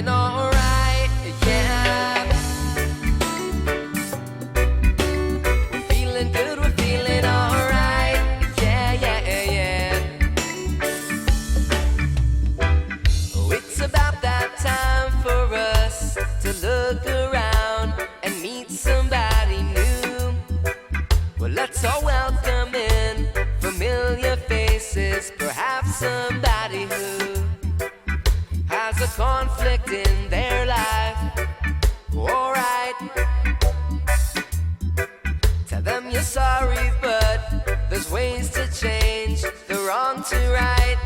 feeling alright, yeah. We're feeling good, we're feeling alright, yeah, yeah, yeah. Oh, it's about that time for us to look around and meet somebody new. Well, let's all welcome in familiar faces, perhaps somebody who has a conflict in their life. Alright, tell them you're sorry, but there's ways to change the wrong to right.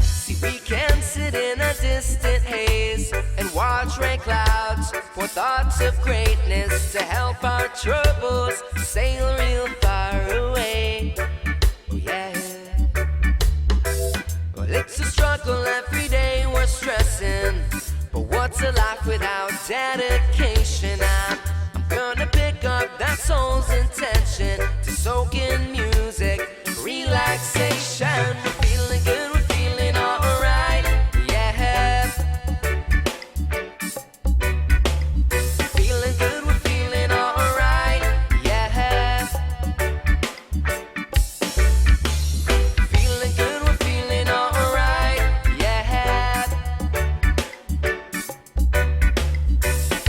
See, we can sit in a distant haze and watch rain clouds pour thoughts of greatness to help our troubles sail real far away. Oh yeah. Well, it's a struggle every day, we're stressing, but what's a life without dedication? I'm gonna pick up that soul's intention to soak in music, relaxation. We're feeling good, we're feeling alright, yeah. Feeling good, we're feeling alright, yeah. Feeling good, we're feeling alright, yeah.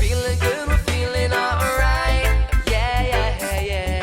Feeling good, we're feeling alright, yeah, yeah, yeah.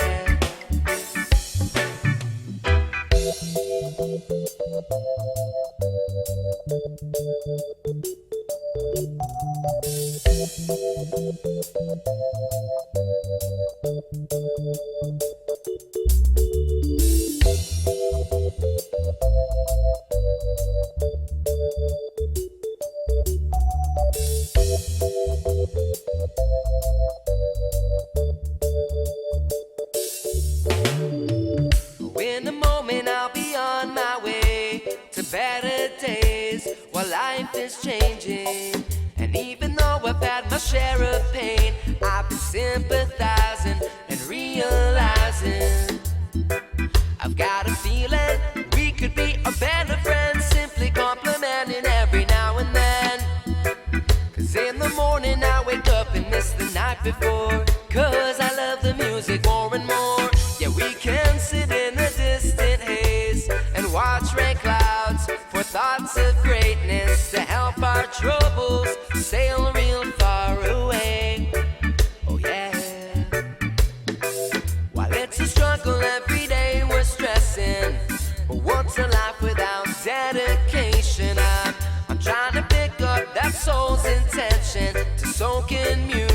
In a moment I'll be on my way to better days while life is changing. And even though I've had my share of pain, I've been sympathizing and realizing I've got a feeling we could be a better friend, simply complimenting every now and then. Cause in the morning I wake up and miss the night before, cause I love the music more and more. Yeah, we can sit in a distant haze and watch rain clouds for thoughts of greatness to help our troubles sail real far away. Oh yeah. While it's a struggle every day, we're stressing, but what's a life without dedication? I'm trying to pick up that soul's intention to soak in music,